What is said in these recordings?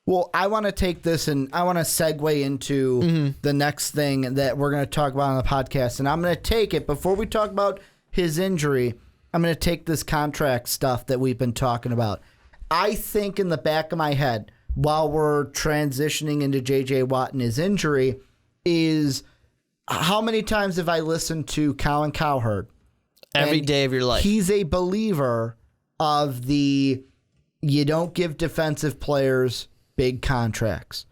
Well, I want to take this and I want to segue into the next thing that we're going to talk about on the podcast. And I'm going to take it, before we talk about his injury, I'm going to take this contract stuff that we've been talking about. I think in the back of my head, while we're transitioning into J.J. Watt and his injury, is how many times have I listened to Colin Cowherd? Every day of your life. He's a believer of you don't give defensive players big contracts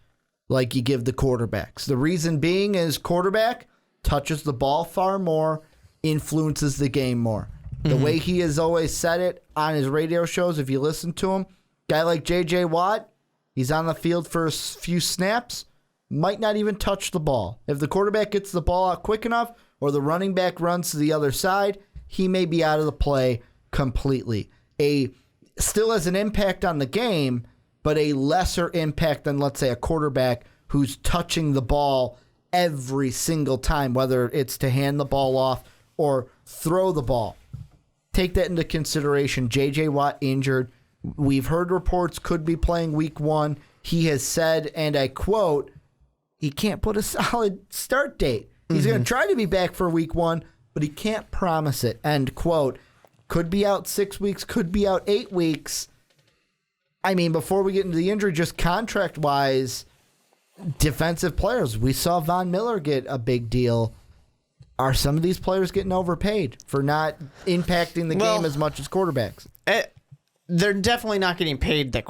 like you give the quarterbacks. The reason being is quarterback touches the ball far more, influences the game more. The way he has always said it on his radio shows, if you listen to him, guy like J.J. Watt, he's on the field for a few snaps, might not even touch the ball. If the quarterback gets the ball out quick enough or the running back runs to the other side, he may be out of the play completely. Still has an impact on the game, but a lesser impact than, let's say, a quarterback who's touching the ball every single time, whether it's to hand the ball off or throw the ball. Take that into consideration. J.J. Watt injured. We've heard reports could be playing week 1. He has said, and I quote, he can't put a solid start date. He's going to try to be back for week 1, but he can't promise it. End quote. Could be out 6 weeks, could be out 8 weeks. I mean, before we get into the injury, just contract-wise, defensive players. We saw Von Miller get a big deal. Are some of these players getting overpaid for not impacting the game as much as quarterbacks? They're definitely not getting paid the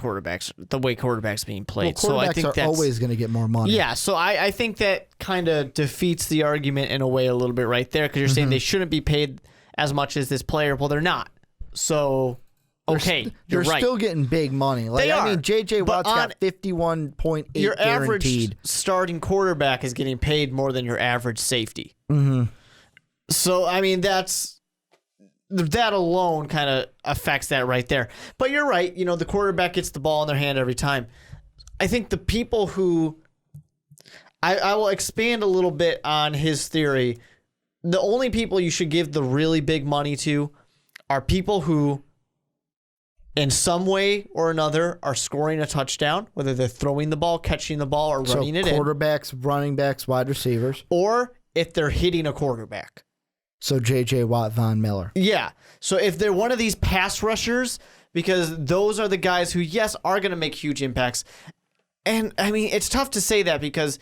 way quarterbacks being played. Well, quarterbacks so I think are always going to get more money. Yeah, so I think that kind of defeats the argument in a way a little bit right there, because you're saying they shouldn't be paid as much as this player. Well, they're not. So, okay, they're right. still getting big money. Like, They are, I mean, J.J. Watt's got 51.8 your average guaranteed. starting quarterback is getting paid more than your average safety. Mm-hmm. So, I mean, that alone kind of affects that right there. But you're right. You know, the quarterback gets the ball in their hand every time. I think the people who... I will expand a little bit on his theory. The only people you should give the really big money to are people who, in some way or another, are scoring a touchdown, whether they're throwing the ball, catching the ball, or running it in. Quarterbacks, running backs, wide receivers. Or if they're hitting a quarterback. So J.J. Watt, Von Miller. Yeah. So if they're one of these pass rushers, because those are the guys who, yes, are going to make huge impacts. And, I mean, it's tough to say that because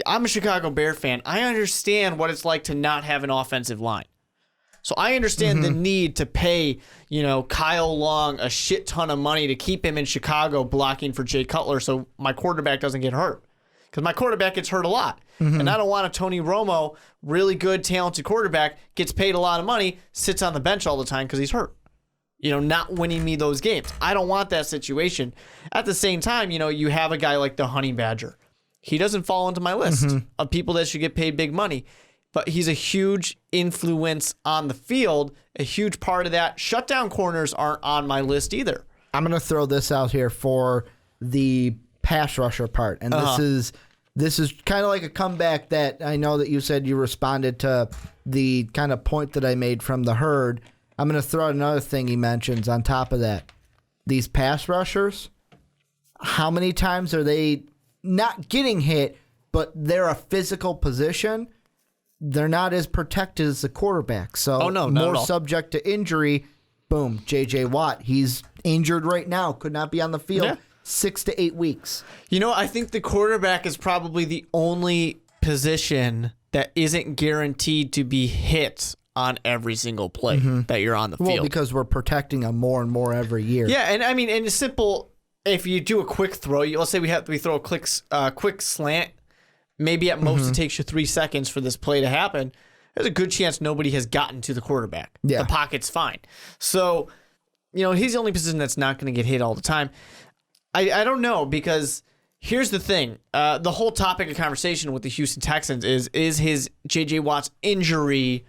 I'm a Chicago Bear fan. I understand what it's like to not have an offensive line. So I understand the need to pay, Kyle Long a shit ton of money to keep him in Chicago blocking for Jay Cutler so my quarterback doesn't get hurt. Because my quarterback gets hurt a lot. And I don't want a Tony Romo, really good, talented quarterback, gets paid a lot of money, sits on the bench all the time because he's hurt. Not winning me those games. I don't want that situation. At the same time, you have a guy like the Honey Badger. He doesn't fall into my list of people that should get paid big money. But he's a huge influence on the field, a huge part of that. Shutdown corners aren't on my list either. I'm going to throw this out here for the pass rusher part. And this is kind of like a comeback that I know that you said you responded to the kind of point that I made from the herd. I'm going to throw out another thing he mentions on top of that. These pass rushers, how many times are they not getting hit, but they're a physical position? They're not as protected as the quarterback. So more subject to injury. Boom, J.J. Watt. He's injured right now. Could not be on the field 6 to 8 weeks. I think the quarterback is probably the only position that isn't guaranteed to be hit on every single play that you're on the field. Well, because we're protecting them more and more every year. Yeah, and I mean, and it's simple. If you do a quick throw, let's say we throw a quick slant. Maybe at most it takes you 3 seconds for this play to happen. There's a good chance nobody has gotten to the quarterback. Yeah. The pocket's fine. So, he's the only position that's not going to get hit all the time. I don't know, because here's the thing. The whole topic of conversation with the Houston Texans is his J.J. Watt's injury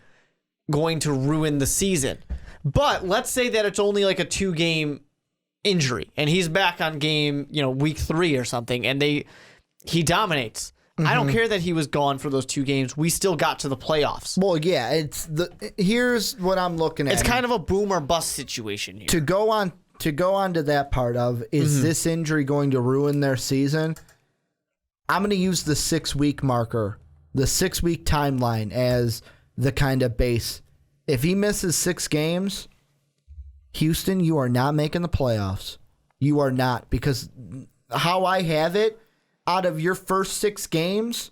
going to ruin the season? But let's say that it's only like a 2-game injury, and he's back on game, week 3 or something, and he dominates. I don't care that he was gone for those 2 games. We still got to the playoffs. Well, yeah, here's what I'm looking at. It's kind of a boom or bust situation here. To go on to go on to that part of, is this injury going to ruin their season? I'm going to use the 6-week marker, the 6-week timeline as the kind of base. If he misses 6 games, Houston, you are not making the playoffs. You are not, because how I have it, out of your first 6 games,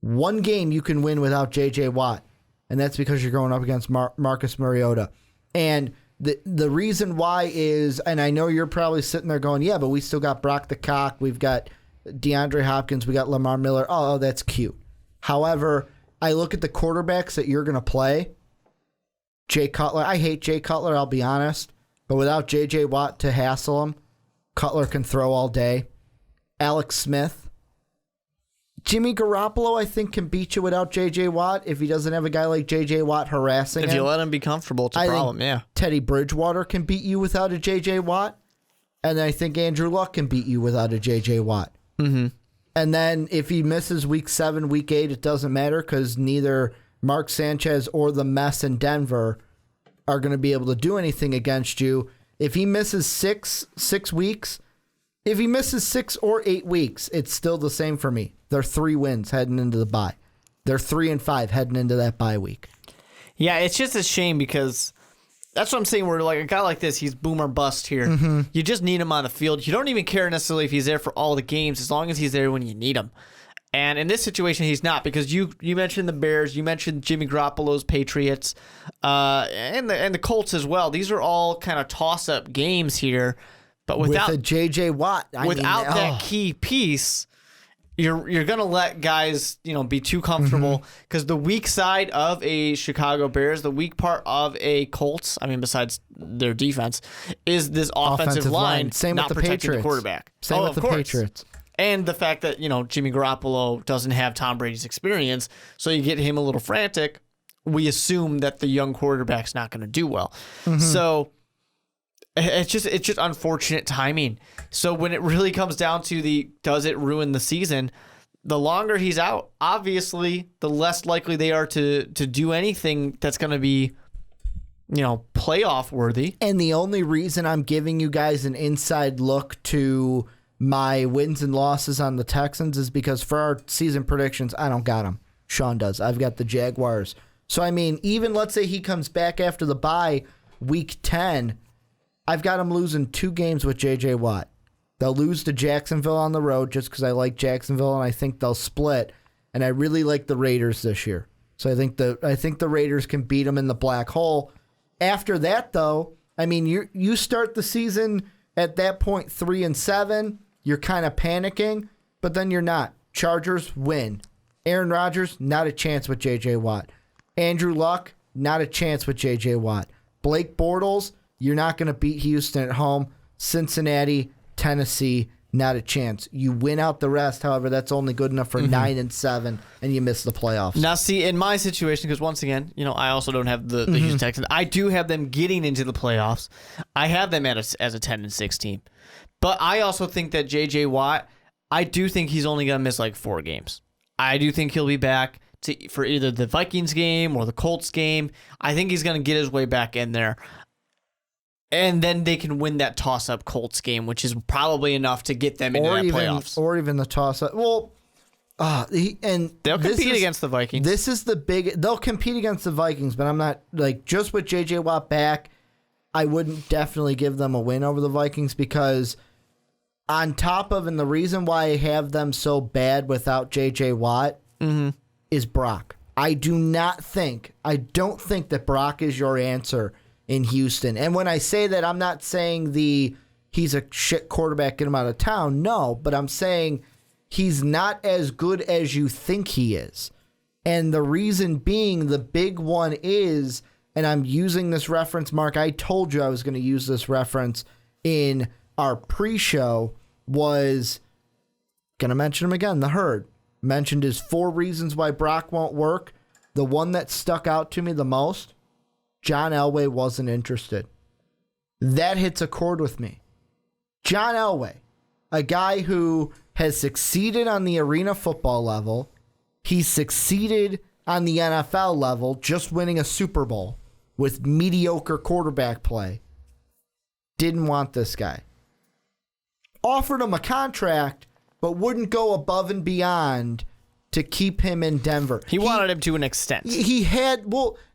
1 game you can win without J.J. Watt, and that's because you're going up against Marcus Mariota. And the reason why is, and I know you're probably sitting there going, yeah, but we still got Brock the Cock, we've got DeAndre Hopkins, we got Lamar Miller. Oh, that's cute. However, I look at the quarterbacks that you're going to play. Jay Cutler. I hate Jay Cutler, I'll be honest. But without J.J. Watt to hassle him, Cutler can throw all day. Alex Smith. Jimmy Garoppolo, I think, can beat you without J.J. Watt if he doesn't have a guy like J.J. Watt harassing him. If you let him be comfortable, it's a problem, yeah. Teddy Bridgewater can beat you without a J.J. Watt. And I think Andrew Luck can beat you without a J.J. Watt. Mm-hmm. And then if he misses week 7, week 8, it doesn't matter because neither Mark Sanchez or the mess in Denver are going to be able to do anything against you. If he misses six weeks, if he misses 6 or 8 weeks, it's still the same for me. They're 3 wins heading into the bye. They're 3-5 heading into that bye week. Yeah, it's just a shame because that's what I'm saying. Where like a guy like this, he's boom or bust here. Mm-hmm. You just need him on the field. You don't even care necessarily if he's there for all the games, as long as he's there when you need him. And in this situation, he's not, because you mentioned the Bears, you mentioned Jimmy Garoppolo's Patriots, and the Colts as well. These are all kind of toss-up games here, but without with a J.J. Watt, that key piece, you're gonna let guys be too comfortable, because the weak side of a Chicago Bears, the weak part of a Colts, I mean besides their defense, is this offensive line. Same not with the protecting Patriots. the quarterback. Same with the Patriots. And the fact that, Jimmy Garoppolo doesn't have Tom Brady's experience, so you get him a little frantic, we assume that the young quarterback's not going to do well. Mm-hmm. So it's just unfortunate timing. So when it really comes down to does it ruin the season, the longer he's out, obviously, the less likely they are to do anything that's going to be, playoff worthy. And the only reason I'm giving you guys an inside look to my wins and losses on the Texans is because for our season predictions, I don't got them. Sean does. I've got the Jaguars. So, I mean, even let's say he comes back after the bye, week 10, I've got him losing 2 games with J.J. Watt. They'll lose to Jacksonville on the road just because I like Jacksonville, and I think they'll split. And I really like the Raiders this year. So I think the Raiders can beat them in the black hole. After that, though, I mean, you start the season at that point 3-7. You're kind of panicking, but then you're not. Chargers win. Aaron Rodgers, not a chance with J.J. Watt. Andrew Luck, not a chance with J.J. Watt. Blake Bortles, you're not going to beat Houston at home. Cincinnati, Tennessee, not a chance. You win out the rest. However, that's only good enough for 9-7, and you miss the playoffs. Now, see, in my situation, because once again, I also don't have the Houston Texans. I do have them getting into the playoffs. I have them as a 10-6 team. But I also think that J.J. Watt, I do think he's only going to miss like 4 games. I do think he'll be back for either the Vikings game or the Colts game. I think he's going to get his way back in there. And then they can win that toss-up Colts game, which is probably enough to get them into that playoffs. Or even the toss-up. Well, and they'll compete against the Vikings. This is they'll compete against the Vikings, but I'm not, just with J.J. Watt back, I wouldn't definitely give them a win over the Vikings because on top of, and the reason why I have them so bad without J.J. Watt is Brock. I don't think that Brock is your answer in Houston. And when I say that, I'm not saying he's a shit quarterback, get him out of town. No, but I'm saying he's not as good as you think he is. And the reason being, the big one is, and I'm using this reference, Mark, I told you I was going to use this reference in our pre-show, was going to mention him again, the Herd. Mentioned his 4 reasons why Brock won't work. The one that stuck out to me the most, John Elway wasn't interested. That hits a chord with me. John Elway, a guy who has succeeded on the arena football level. He's succeeded on the NFL level, just winning a Super Bowl with mediocre quarterback play. didn't want this guy. Offered him a contract, but wouldn't go above and beyond to keep him in Denver. He wanted him to an extent. He had,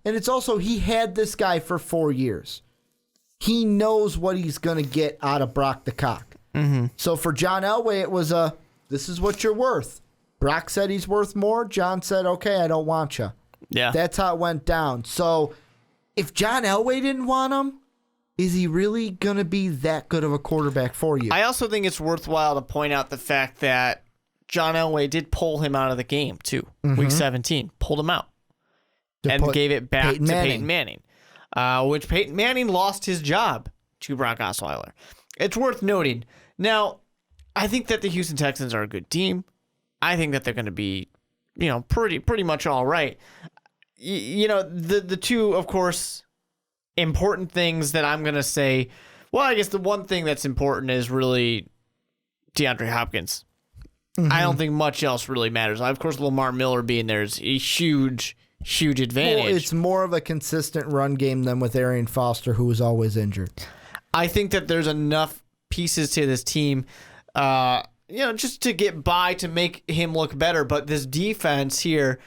and it's also, he had this guy for 4 years. He knows what he's going to get out of Brock the Cock. Mm-hmm. So for John Elway, it was this is what you're worth. Brock said he's worth more. John said, okay, I don't want you. Yeah. That's how it went down. So if John Elway didn't want him, is he really going to be that good of a quarterback for you? I also think it's worthwhile to point out the fact that John Elway did pull him out of the game, too. Week 17. Pulled him out. And gave it back to Peyton Manning. Which Peyton Manning lost his job to Brock Osweiler. It's worth noting. Now, I think that the Houston Texans are a good team. I think that they're going to be, pretty much all right. The two, of course, important things that I'm going to say. Well, I guess the one thing that's important is really DeAndre Hopkins. Mm-hmm. I don't think much else really matters. Of course, Lamar Miller being there is a huge advantage. Well, it's more of a consistent run game than with Arian Foster, who was always injured. I think that there's enough pieces to this team, just to get by to make him look better. But this defense here,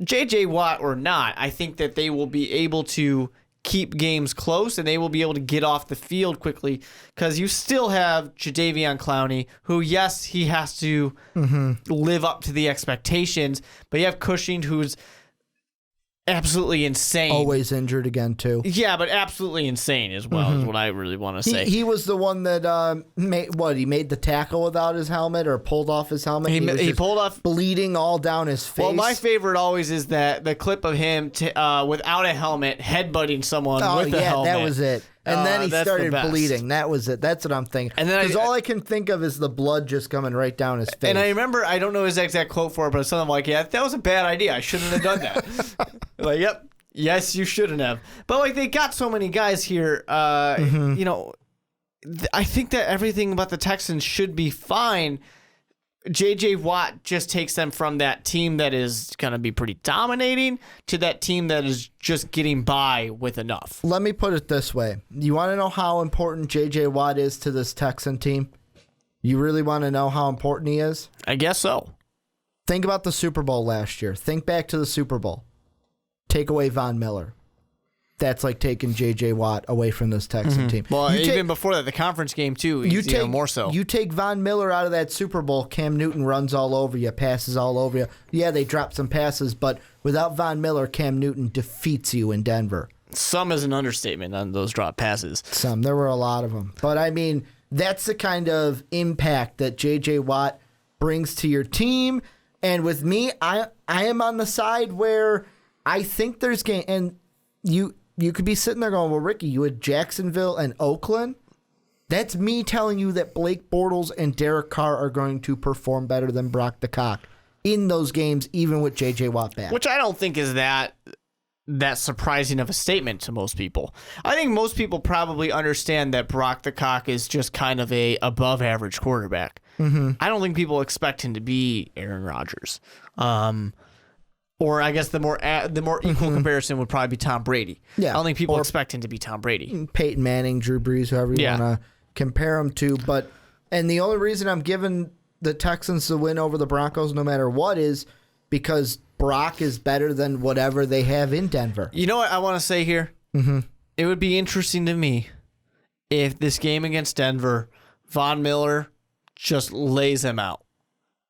J.J. Watt or not, I think that they will be able to keep games close and they will be able to get off the field quickly because you still have Jadeveon Clowney, who, yes, he has to live up to the expectations, but you have Cushing, who's absolutely insane. Always injured again, too. Yeah, but absolutely insane as well is what I really want to say. He was the one that he made the tackle without his helmet or pulled off his helmet? He pulled off, bleeding all down his face. Well, my favorite always is the clip of him without a helmet headbutting someone with a helmet. That was it. And then he started bleeding. That was it. That's what I'm thinking. Because all I can think of is the blood just coming right down his face. And I remember, I don't know his exact quote for it, but it's something like, yeah, that was a bad idea. I shouldn't have done that. Like, yep. Yes, you shouldn't have. But they got so many guys here. I think that everything about the Texans should be fine. J.J. Watt just takes them from that team that is going to be pretty dominating to that team that is just getting by with enough. Let me put it this way. You want to know how important J.J. Watt is to this Texan team? You really want to know how important he is? I guess so. Think about the Super Bowl last year. Think back to the Super Bowl. Take away Von Miller. That's like taking J.J. Watt away from this Texan team. Well, even before that, the conference game, too, more so. You take Von Miller out of that Super Bowl, Cam Newton runs all over you, passes all over you. Yeah, they drop some passes, but without Von Miller, Cam Newton defeats you in Denver. Some is an understatement on those drop passes. Some. There were a lot of them. But, I mean, that's the kind of impact that J.J. Watt brings to your team. And with me, I am on the side where I think there's game. And you could be sitting there going, well, Ricky, you had Jacksonville and Oakland. That's me telling you that Blake Bortles and Derek Carr are going to perform better than Brock the Cock in those games, even with J.J. Watt back. Which I don't think is that surprising of a statement to most people. I think most people probably understand that Brock the Cock is just kind of a above average quarterback. I don't think people expect him to be Aaron Rodgers. Or I guess the more equal comparison would probably be Tom Brady. Yeah. I don't think people expect him to be Tom Brady. Peyton Manning, Drew Brees, whoever you want to compare him to. And the only reason I'm giving the Texans the win over the Broncos no matter what is because Brock is better than whatever they have in Denver. You know what I want to say here? It would be interesting to me if this game against Denver, Von Miller just lays him out.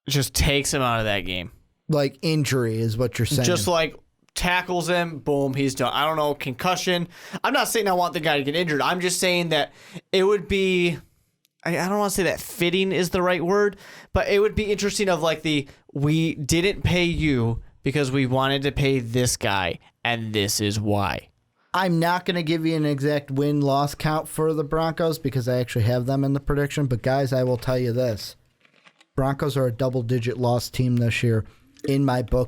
Just takes him out of that game. Like injury is what you're saying. Just like tackles him, boom, he's done. I don't know, concussion. I'm not saying I want the guy to get injured. I'm just saying that it would be, I don't want to say that fitting is the right word, but it would be interesting of like we didn't pay you because we wanted to pay this guy, and this is why. I'm not going to give you an exact win-loss count for the Broncos because I actually have them in the prediction, but guys, I will tell you this. Broncos are a double-digit loss team this year. In my books,